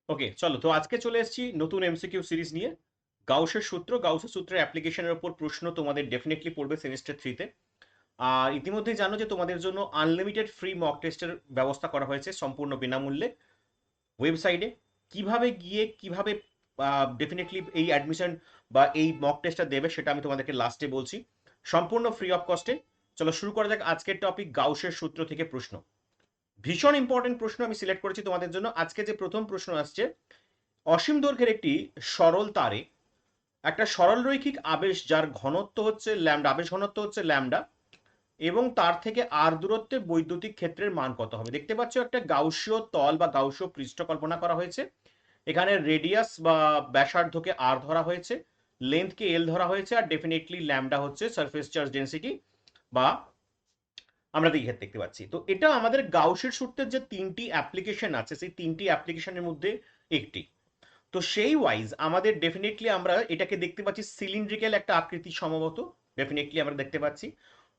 ওকে, চলো তো আজকে চলে এসেছি নতুন এমসিকিউ সিরিজ নিয়ে। গাউসের সূত্রের অ্যাপ্লিকেশনের উপর প্রশ্ন তোমাদের ডেফিনেটলি পড়বে সেমিস্টার 3-তে। আর ইতিমধ্যেই জানো যে তোমাদের জন্য আনলিমিটেড ফ্রি মক টেস্টের ব্যবস্থা করা হয়েছে সম্পূর্ণ বিনামূল্যে ওয়েবসাইটে। কিভাবে গিয়ে কিভাবে ডেফিনেটলি এই অ্যাডমিশন বা এই মক টেস্টটা দেবে সেটা আমি তোমাদেরকে লাস্টে বলছি, সম্পূর্ণ ফ্রি অফ কস্টে। চলো শুরু করা যাক আজকের টপিক, গাউসের সূত্র থেকে প্রশ্ন। ভীষণ ইম্পর্টেন্ট প্রশ্ন আমি সিলেক্ট করেছি তোমাদের জন্য। আজকে যে প্রথম প্রশ্ন আসছে, অসীম দৈর্ঘ্যের একটি সরল তারে একটা সরল রৈখিক আবেশ যার ঘনত্ব হচ্ছে ল্যামডা, আবেশ ঘনত্ব হচ্ছে ল্যামডা, এবং তার থেকে আর দূরত্বে বৈদ্যুতিক ক্ষেত্রের মান কত হবে। দেখতে পাচ্ছ একটা গাউসীয় তল বা গাউসীয় পৃষ্ঠ কল্পনা করা হয়েছে। এখানে রেডিয়াস বা ব্যাসার্ধকে আর ধরা হয়েছে, লেন্থকে এল ধরা হয়েছে, আর ডেফিনেটলি ল্যামডা হচ্ছে সারফেস চার্জ ডেন্সিটি বা আমরা দেখতে পাচ্ছি। তো এটা আমাদের গাউসের সূত্রের যে তিনটি অ্যাপ্লিকেশন আছে সেই তিনটি অ্যাপ্লিকেশনের মধ্যে একটি। তো সেই ওয়াইজ আমাদের ডেফিনেটলি আমরা এটাকে দেখতে পাচ্ছি সিলিন্ড্রিক্যাল একটা আকৃতি সম্ভবত, ডেফিনেটলি আমরা দেখতে পাচ্ছি।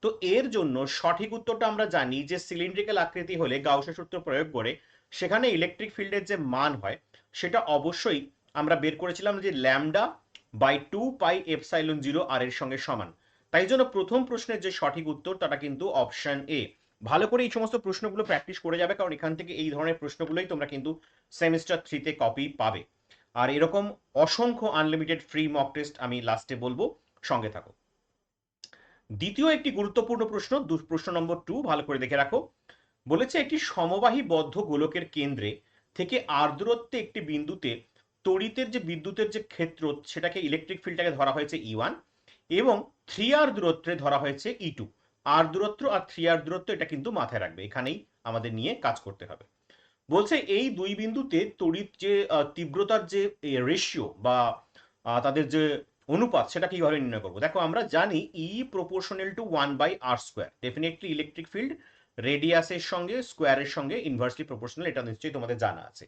তো এর জন্য সঠিক উত্তরটা আমরা জানি যে সিলিন্ড্রিক্যাল আকৃতি হলে গাউসের সূত্র প্রয়োগ করে সেখানে ইলেকট্রিক ফিল্ডের যে মান হয় সেটা অবশ্যই আমরা বের করেছিলাম যে ল্যামডা বাই 2 পাই এপসাইলন 0 আর এর সঙ্গে সমান। তাই জন্য প্রথম প্রশ্নের যে সঠিক উত্তর তাটা কিন্তু অপশন এ। ভালো করে এই সমস্ত প্রশ্নগুলো প্র্যাকটিস করে যাবে, কারণ এখান থেকে এই ধরনের প্রশ্নগুলোই তোমরা কিন্তু সেমিস্টার 3-তে কপি পাবে। আর এরকম অসংখ্য আনলিমিটেড ফ্রি মক টেস্ট আমি লাস্টে বলবো, সঙ্গে থাকো। দ্বিতীয় একটি গুরুত্বপূর্ণ প্রশ্ন, প্রশ্ন নম্বর 2, ভালো করে দেখে রাখো। বলেছে একটি সমবাহী বদ্ধ গোলকের কেন্দ্রে থেকে আর দূরত্বে একটি বিন্দুতে তড়িতের যে বিদ্যুতের যে ক্ষেত্র সেটাকে ইলেকট্রিক ফিল্ডটাকে ধরা হয়েছে E1, এবং 3R দূরত্বে ধরা হয়েছে E2। আর দূরত্ব আর 3R দূরত্ব এটা কিন্তু মাথায় রাখবে, এখানেই আমাদের নিয়ে কাজ করতে হবে। বলছে এই দুই বিন্দুতে তড়িৎ যে তীব্রতার যে রেশিও বা তাদের যে অনুপাত সেটা কিভাবে নির্ণয় করবো। দেখো আমরা জানি E proportional to 1/r²। Definitely electric field রেডিয়াসের সঙ্গে স্কোয়ারের সঙ্গে ইনভার্সলি প্রপোর্শনাল, এটা নিশ্চয়ই তোমাদের জানা আছে।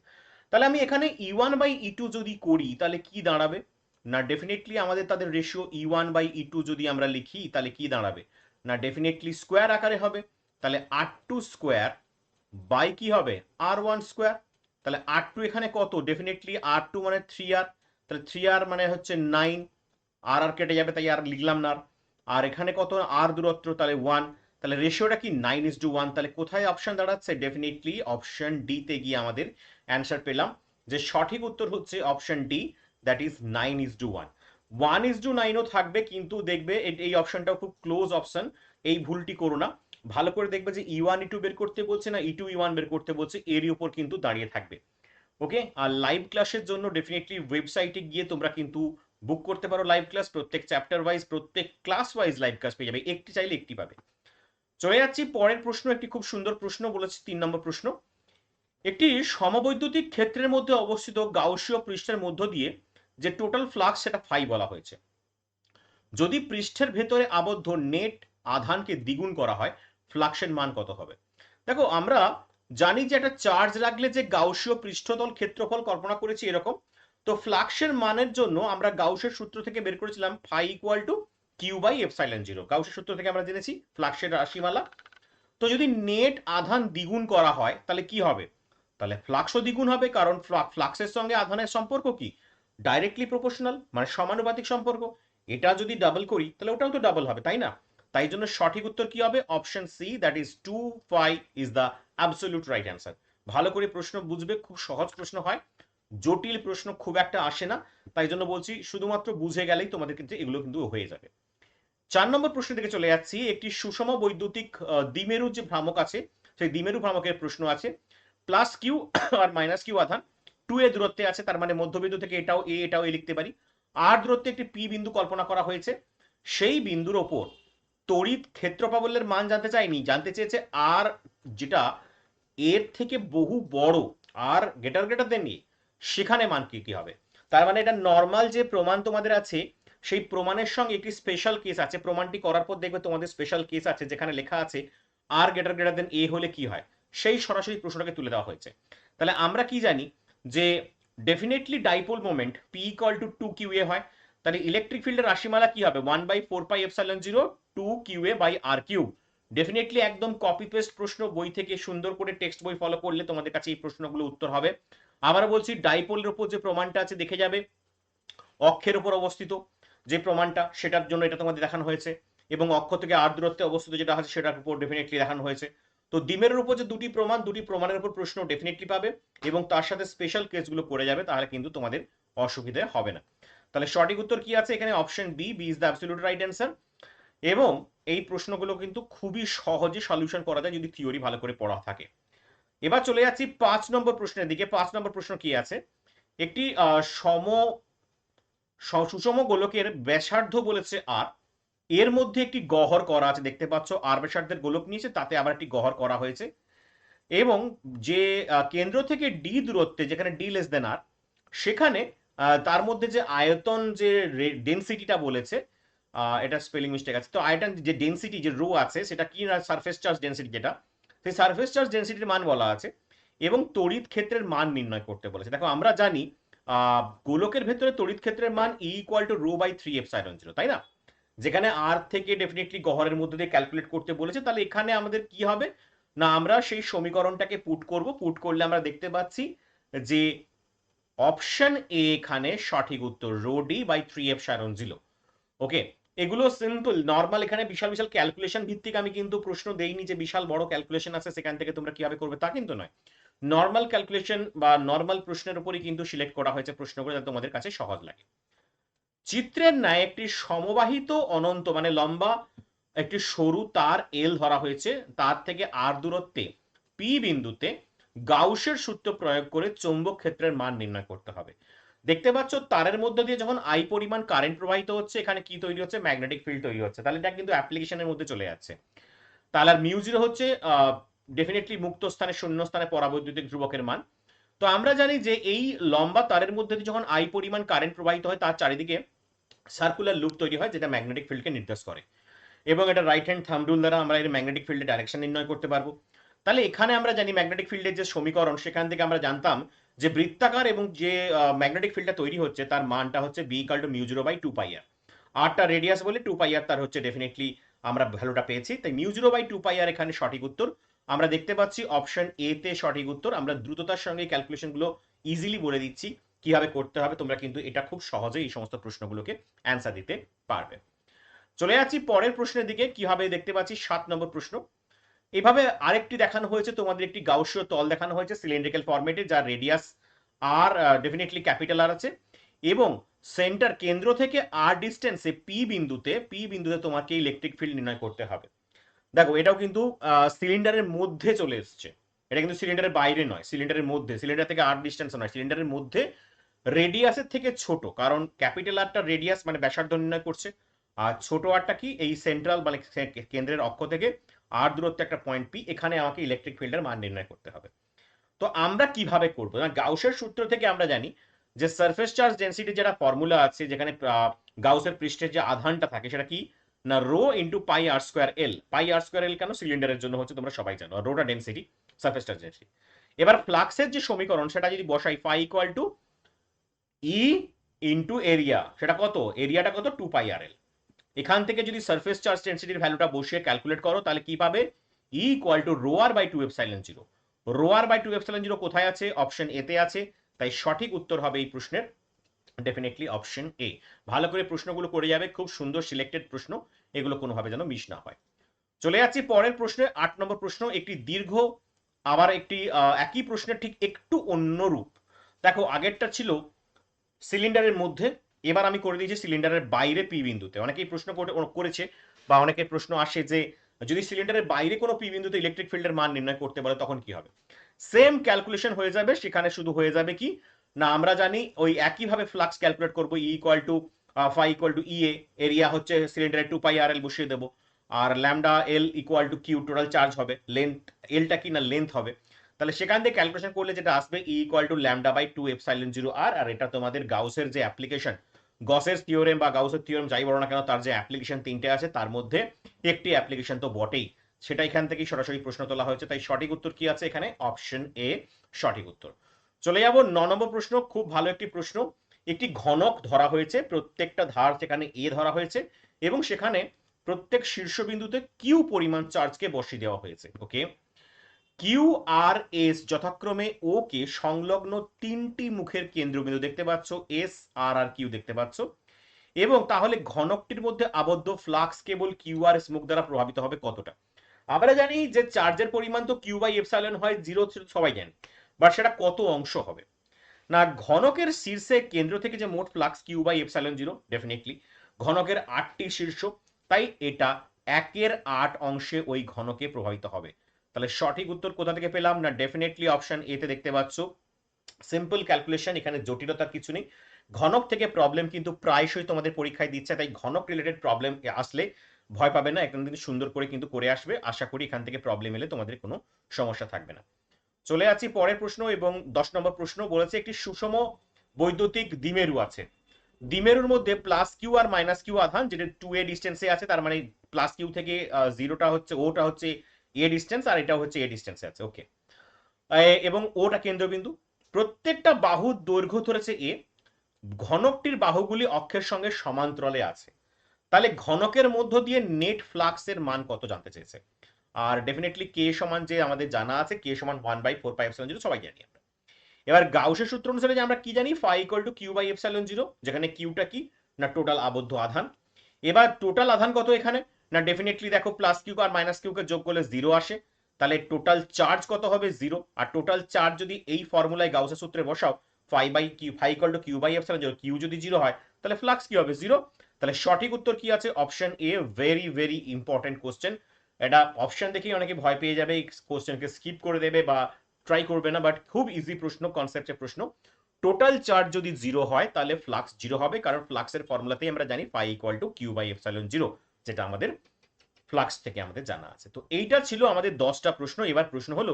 তাহলে আমি এখানে E1/E2 যদি করি তাহলে কি দাঁড়াবে না, ডেফিনেটলি আমাদের তাদের রেশিও E1/E2 যদি আমরা লিখি তাহলে কি দাঁড়াবে না, ডেফিনেটলি স্কোয়ার আকারে হবে। তাহলে R2 স্কোয়ার বাই কি হবে R1 স্কোয়ার। তাহলে R2 এখানে কত, ডেফিনেটলি R2 মানে 3R, তাহলে 3R মানে হচ্ছে 9, আর আর কেটে যাবে তাই আর লিখলাম না। আর এখানে কত আর দূরত্ব, তাহলে 1, তাহলে রেশিওটা কি 9:1। তাহলে কোথায় অপশন দাঁড়াচ্ছে, ডেফিনেটলি অপশন ডি তে গিয়ে আমাদের অ্যান্সার পেলাম যে সঠিক উত্তর হচ্ছে অপশন ডি, দ্যাট ইজ 9:1। 1:9ও থাকবে, কিন্তু দেখবে এই অপশনটাও খুব ক্লোজ অপশন, এই ভুলটি করো না। ভালো করে দেখবে যে E1 E2 বের করতে বলছে না E2 E1 বের করতে বলছে, এরই উপর কিন্তু দাঁড়িয়ে থাকবে। ওকে, আর লাইভ ক্লাসের জন্য ডেফিনেটলি ওয়েবসাইটে গিয়ে তোমরা কিন্তু বুক করতে পারো লাইভ ক্লাস, প্রত্যেক চ্যাপ্টার ওয়াইজ প্রত্যেক ক্লাস ওয়াইজ লাইভ ক্লাস পেয়ে যাবে, একটি চাইলে একটি পাবে। চলে যাচ্ছি পরের প্রশ্ন, একটি খুব সুন্দর প্রশ্ন বলেছে 3 নম্বর প্রশ্ন। একটি সমবৈদ্যুতিক ক্ষেত্রের মধ্যে অবস্থিত গাউসীয় পৃষ্ঠের মধ্য দিয়ে যে টোটাল ফ্লাক্স সেটা ফাই বলা হয়েছে। যদি পৃষ্ঠের ভেতরে আবদ্ধ নেট আধানকে দ্বিগুণ করা হয় ফ্লাক্সের মান কত হবে। দেখো আমরা জানি যে একটা চার্জ রাখলে যে গাউসীয় পৃষ্ঠতল ক্ষেত্রফল কল্পনা করেছি এরকম। তো ফ্লাক্সের মানের জন্য আমরা গাউসের সূত্র থেকে বের করেছিলাম ফাই ইকুয়াল টু Q/ε0। গাউসের সূত্র থেকে আমরা জেনেছি ফ্লাক্সের রাশিমালা। তো যদি নেট আধান দ্বিগুণ করা হয় তাহলে কি হবে, তাহলে ফ্লাক্সও দ্বিগুণ হবে, কারণ ফ্লাক্সের সঙ্গে আধানের সম্পর্ক কি, ডাইরেক্টলি প্রপোর্শনাল, মানে সমানুপাতিক সম্পর্ক। এটা যদি ডাবল করি তাহলে ওটাও তো ডাবল হবে, তাই না। তাই জন্য সঠিক উত্তর কি হবে, option C, that is 2 is the absolute right answer. ভালো করে প্রশ্ন বুঝবে, খুব সহজ প্রশ্ন হয়, জটিল প্রশ্ন খুব একটা আসে না। তাই জন্য বলছি শুধুমাত্র বুঝে গেলেই তোমাদের কিন্তু এগুলো কিন্তু হয়ে যাবে। 4 নম্বর প্রশ্ন থেকে চলে যাচ্ছি। একটি সুষম বৈদ্যুতিক দ্বিমেরু যে ভ্রামক আছে সেই দ্বিমেরু ভ্রামকের প্রশ্ন আছে। Plus Q R minus Q আধান 2a দূরত্বে আছে, তার মানে মধ্যবিন্দু থেকে এটাও এ এটাও এ লিখতে পারি। আর দূরত্বে একটি পি বিন্দু কল্পনা করা হয়েছে, সেই বিন্দুর ওপর তড়িৎ ক্ষেত্র প্রাবল্যের মান জানতে চাইনি, জানতে চেয়েছে আর যেটা এর থেকে বহু বড়, আর গ্রেটার দেন এ, সেখানে মান কি কি হবে। তার মানে এটা নর্মাল যে প্রমাণ তোমাদের আছে সেই প্রমাণের সঙ্গে একটি স্পেশাল কেস আছে, প্রমাণটি করার পর দেখবে তোমাদের স্পেশাল কেস আছে যেখানে লেখা আছে আর গ্রেটার দেন এ হলে কি হয়, সেই সরাসরি প্রশ্নটাকে তুলে দেওয়া হয়েছে। তাহলে আমরা কি জানি যে definitely dipole moment P equal to 2qa হয়। তাহলে ইলেকট্রিক ফিল্ডের রাশিমালা কি হবে, 1/4πε0 2qa/r3। ডেফিনেটলি একদম কপি পেস্ট প্রশ্ন, বই থেকে সুন্দর করে টেক্সট বই ফলো করলে তোমাদের কাছে এই প্রশ্নগুলো উত্তর হবে। আবারও বলছি, ডাইপোলের উপর যে প্রমাণটা আছে দেখে যাবে, অক্ষের উপর অবস্থিত যে প্রমাণটা সেটার জন্য এটা তোমাদের দেখানো হয়েছে, এবং অক্ষ থেকে আর দূরত্বে অবস্থিত যেটা আছে সেটার উপর ডেফিনেটলি দেখানো হয়েছে। তো দ্বিমেরুর উপর যে দুটি প্রমাণ, দুটি প্রমাণের উপর প্রশ্ন ডেফিনেটলি পাবে, এবং তার সাথে স্পেশাল কেসগুলো করে যাবে, তাহলে কিন্তু তোমাদের অসুবিধা হবে না। তাহলে সঠিক উত্তর কি আছে এখানে? Option B, B is the absolute right answer. এবং এই প্রশ্নগুলো কিন্তু খুবই সহজে সলিউশন করা যায় যদি থিওরি ভালো করে পড়া থাকে। এবার চলে যাচ্ছি 5 নম্বর প্রশ্নের দিকে। 5 নম্বর প্রশ্ন কি আছে? একটি সুষম গোলকের ব্যাসার্ধ বলেছে আর, এর মধ্যে একটি গহ্বর করা আছে, দেখতে পাচ্ছ আর ব্যাসার্ধের গোলক নিয়েছে, তাতে আবার একটি গহ্বর করা হয়েছে, এবং যে কেন্দ্র থেকে ডি দূরত্বে, যেখানে ডি লেস দেন আর, সেখানে তার মধ্যে যে আয়তন, যে ডেনসিটিটা বলেছে, এটা স্পেলিং মিস্টেক আছে, তো আয়তন যে ডেনসিটি যে রো আছে সেটা কি না, সারফেস চার্জ ডেনসিটি যেটা, সেই সারফেস চার্জ ডেনসিটির মান বলা আছে, এবং তড়িৎ ক্ষেত্রের মান নির্ণয় করতে বলেছে। দেখো আমরা জানি গোলকের ভেতরে তড়িৎ ক্ষেত্রের মান E equal to rho by 3 epsilon 0, তাই না? যেখানে আর থেকে ডেফিনেটলি গহ্বরের মধ্যে দিয়ে ক্যালকুলেট করতে বলেছে, তাহলে এখানে আমাদের কি হবে না, আমরা সেই সমীকরণটাকে পুট করব। পুট করলে আমরা দেখতে পাচ্ছি যে অপশন এ এখানে সঠিক উত্তর, রো ডি বাই 3 এপসাইলন 0। ওকে, এগুলো সিম্পল নর্মাল, এখানে বিশাল বিশাল ক্যালকুলেশন ভিত্তিক আমি কিন্তু প্রশ্ন দেইনি যে বিশাল বড় ক্যালকুলেশন আছে সেখান থেকে তোমরা কিভাবে করবে, তা কিন্তু নয়। নর্মাল ক্যালকুলেশন বা নর্মাল প্রশ্নের উপরই কিন্তু সিলেক্ট করা হয়েছে প্রশ্নগুলো, যাতে তোমাদের কাছে সহজ লাগে। চিত্রের ন্যায় একটি সমবাহিত অনন্ত মানে লম্বা একটি সরু তার এল ধরা হয়েছে, তার থেকে আর দূরত্বে পি বিন্দুতে গাউসের সূত্র প্রয়োগ করে চৌম্বক ক্ষেত্রের মান নির্ণয় করতে হবে। দেখতে পাচ্ছ তারের মধ্যে দিয়ে যখন আই পরিমাণ কারেন্ট প্রবাহিত হচ্ছে, এখানে কি তৈরি হচ্ছে? ম্যাগনেটিক ফিল্ড তৈরি হচ্ছে। তাহলে এটা কিন্তু অ্যাপ্লিকেশনের মধ্যে চলে যাচ্ছে। তাহলে আর মিউ জিরো হচ্ছে ডেফিনেটলি মুক্ত স্থানে শূন্য স্থানে পরাবৈদ্যুতিক ধ্রুবকের মান। তো আমরা জানি যে এই লম্বা তারের মধ্যে দিয়ে যখন আই পরিমাণ কারেন্ট প্রবাহিত হয়, তার চারিদিকে সার্কুলার লুপ তৈরি হয়, যেটা ম্যাগনেটিক ফিল্ডকে নির্দেশ করে, এবং এটা রাইট হ্যান্ড থাম্ব রুল দ্বারা আমরা এর ম্যাগনেটিক ফিল্ডের ডাইরেকশন নির্ণয় করতে পারবো। তাহলে এখানে আমরা জানি ম্যাগনেটিক ফিল্ডের যে সমীকরণ, সেখান থেকে আমরা জানতাম যে বৃত্তাকার এবং যে ম্যাগনেটিক ফিল্ডটা তৈরি হচ্ছে তার মানটা হচ্ছে B equal to mu zero by 2 pi R. আরটা রেডিয়াস বলে 2 পাই আর তার হচ্ছে ডেফিনেটলি আমরা ভ্যালুটা পেয়েছি, তাই মিউ জিরো বাই 2 পাই আর এখানে সঠিক উত্তর। আমরা দেখতে পাচ্ছি অপশন এ তে সঠিক উত্তর। আমরা দ্রুততার সঙ্গে ক্যালকুলেশনগুলো ইজিলি বলে দিচ্ছি কিভাবে করতে হবে, তোমরা কিন্তু এটা খুব সহজেই এই সমস্ত প্রশ্নগুলোকে অ্যান্সার দিতে পারবে। চলে যাচ্ছি পরের প্রশ্নের দিকে। কিভাবে দেখতে পাচ্ছি 7 নম্বর প্রশ্ন। এভাবে আরেকটি দেখানো হয়েছে তোমাদের, একটি গাউসীয় তল দেখানো হয়েছে সিলিন্ড্রিক্যাল ফরম্যাটে, যার রেডিয়াস আর ডেফিনেটলি ক্যাপিটাল আর আছে, এবং সেন্টার কেন্দ্র থেকে আর ডিস্টেন্সে পি বিন্দুতে তোমাকে ইলেকট্রিক ফিল্ড নির্ণয় করতে হবে। দেখো এটাও কিন্তু সিলিন্ডারের মধ্যে চলে এসছে, এটা কিন্তু সিলিন্ডারের বাইরে নয়, সিলিন্ডারের মধ্যে, সিলিন্ডার থেকে আর ডিস্টেন্স নয়, সিলিন্ডারের মধ্যে, রেডিয়াসের থেকে ছোট, কারণ ক্যাপিটাল আরটা রেডিয়াস মানে ব্যাসার্ধ নির্ণয় করছে, আর ছোট আরটা কি, এই সেন্ট্রাল মানে কেন্দ্রের অক্ষ থেকে আর দূরত্বে একটা পয়েন্ট পি, এখানে আমাকে ইলেকট্রিক ফিল্ডের মান নির্ণয় করতে হবে। তো আমরা কিভাবে করব না, গাউসের সূত্র থেকে আমরা জানি যে সারফেস চার্জ ডেনসিটি যেটা ফর্মুলা আছে, যেখানে গাউসের পৃষ্ঠের যে আধানটা থাকে সেটা কি না, rho into pi R square L. Pi R square L কেন? সিলিন্ডারের জন্য হচ্ছে, তোমরা সবাই জানো, রোটা ডেনসিটি, সারফেস চার্জ ডেনসিটি। এবার ফ্লাক্সের যে সমীকরণ সেটা যদি বসাই, phi equal to E into area, সেটা কত, এরিয়াটা কত, 2 পাই আর এল। এখান থেকে যদি সারফেস চার্জ ডেনসিটির ভ্যালুটা বসিয়ে ক্যালকুলেট করো, তাহলে কি পাবে? E equal to rho R by 2 epsilon 0। Rho R by 2 epsilon 0 কোথায় আছে? অপশন এ তে আছে, তাই সঠিক উত্তর হবে এই প্রশ্নের ডেফিনেটলি অপশন এ। ভালো করে প্রশ্নগুলো করে যাবে, খুব সুন্দর সিলেক্টেড প্রশ্ন, এগুলো কোনোভাবে যেন মিস না হয়। চলে যাচ্ছি পরের প্রশ্নে, 8 নম্বর প্রশ্ন। একটি দীর্ঘ, আবার একটি একই প্রশ্নের ঠিক একটু অন্য রূপ। দেখো আগেরটা ছিল সিলিন্ডারের মধ্যে, এবার আমি করে দিয়েছি সিলিন্ডারের বাইরে পি বিন্দুতে। অনেকেই প্রশ্ন করেছে বা অনেকের প্রশ্ন আসে যে যদি সিলিন্ডারের বাইরে কোনো পি বিন্দুতে ইলেকট্রিক ফিল্ডের মান নির্ণয় করতে বলে তখন কি হবে? সেম ক্যালকুলেশন হয়ে যাবে, সেখানে শুধু হয়ে যাবে কি না, আমরা জানি ওই একইভাবে ফ্লাক্স ক্যালকুলেট করবো, E equal to phi equal to E A, area হচ্ছে সিলিন্ডারের 2 পাই আর এল বসিয়ে দেবো, আর lambda L equal to Q, total charge হবে, লেন্থ এলটা কি না লেন্থ হবে। তাহলে সেখান থেকে ক্যালকুলেশন করলে যেটা আসবে, E equal to lambda by 2 epsilon 0 R, আর এটা তোমাদের গাউসের যে অ্যাপ্লিকেশন, গসের থিওরেম বা গাউসের থিওরেম যাই বলো না কেন, তার যে অ্যাপ্লিকেশন 3টে আছে তার মধ্যে একটি অ্যাপ্লিকেশন তো বটেই, সেটা এখান থেকেই সরাসরি প্রশ্ন তোলা হয়েছে, তাই সঠিক উত্তর কি আছে এখানে? অপশন এ সঠিক উত্তর। চলে যাব 9 নম্বর প্রশ্ন। খুব ভালো একটি প্রশ্ন। একটি ঘনক ধরা হয়েছে, প্রত্যেকটা ধার সেখানে এ ধরা হয়েছে, এবং সেখানে প্রত্যেক শীর্ষবিন্দুতে কিউ পরিমাণ চার্জকে বসিয়ে দেওয়া হয়েছে। ওকে, কিউ আর এস যথাক্রমে ও কে সংলগ্ন তিনটি মুখের কেন্দ্রবিন্দু দেখতে পাচ্ছ, এস আর কিউ দেখতে পাচ্ছ, এবং তাহলে ঘনকটির মধ্যে আবদ্ধ ফ্লাক্স কেবল কিউ আর এস মুখ দ্বারা প্রভাবিত হবে কতটা। আমরা জানি যে চার্জের পরিমাণ তো কিউ বাই এপসাইলন হয়, জিরো সবাই জানি, বাট সেটা কত অংশ হবে না। ঘনকের শীর্ষে কেন্দ্র থেকে যে মোট flux Q by epsilon zero, definitely ঘনকের 8টি শীর্ষ, তাই এটা 1/8 অংশে ওই ঘনকে প্রভাবিত হবে। তাহলে সঠিক উত্তর কোথা থেকে পেলাম না, ডেফিনেটলি অপশন এ তে দেখতে পাচ্ছ। সিম্পল ক্যালকুলেশন, এখানে জটিলতার কিছু নেই। ঘনক থেকে প্রবলেম কিন্তু প্রায়শই তোমাদের পরীক্ষায় দিচ্ছে, তাই ঘনক রিলেটেড প্রবলেম আসলে ভয় পাবে না, একটা কিন্তু সুন্দর করে কিন্তু করে আসবে। আশা করি এখান থেকে প্রবলেম এলে তোমাদের কোনো সমস্যা থাকবে না। চলে যাচ্ছি পরের প্রশ্ন, এবং 10 নম্বর প্রশ্ন বলেছে একটি সুষম বৈদ্যুতিক দ্বিমেরু আছে। দ্বিমেরুর মধ্যে plus Q R minus Q আধান, যেটা 2a ডিস্টেন্সে আছে, তার মানে প্লাস কিউ থেকে জিরোটা হচ্ছে, ওটা হচ্ছে এ ডিস্টেন্স, আর এটা হচ্ছে এ ডিস্টেন্সে আছে, ওকে। এবং ওটা কেন্দ্রবিন্দু। প্রত্যেকটা বাহুর দৈর্ঘ্য ধরেছে এ, ঘনকটির বাহুগুলি অক্ষের সঙ্গে সমান্তরালে আছে। তাহলে ঘনকের মধ্য দিয়ে নেট ফ্লাক্সের মান কত জানতে চেয়েছে। আর ডেফিনেটলি কে সমান যে আমাদের জানা আছে, কে সমান 1/4πε0, সবাই জানি আমরা। এবার গাউসের সূত্র অনুসারে যে আমরা কি জানি, phi equal to Q by epsilon zero, যেখানে কিউটা কি না টোটাল আবদ্ধ আধান। এবার টোটাল আধান কত এখানে না, ডেফিনেটলি দেখো plus Q R minus Q কে যোগ করলে জিরো আসে, তাহলে টোটাল চার্জ কত হবে, জিরো। আর টোটাল চার্জ যদি এই ফর্মুলায় গাউসের সূত্রে বসাও, phi equal to Q by epsilon zero, Q যদি জিরো হয় তাহলে ফ্লাক্স কি হবে, জিরো। তাহলে সঠিক উত্তর কি আছে, option A. Very very important question. এটা অপশন দেখেই অনেকে ভয় পেয়ে যাবে, এই কোশ্চেনকে স্কিপ করে দেবে বা ট্রাই করবে না, বাট খুব ইজি প্রশ্ন, কনসেপ্টের প্রশ্ন। টোটাল চার্জ যদি জিরো হয় তাহলে ফ্লাক্স জিরো হবে, কারণ ফ্লাক্সের ফর্মুলাতেই আমরা জানি phi equal to Q by epsilon zero, যেটা আমাদের ফ্লাক্স থেকে আমাদের জানা আছে। তো এইটা ছিল আমাদের 10টা প্রশ্ন। এবার প্রশ্ন হলো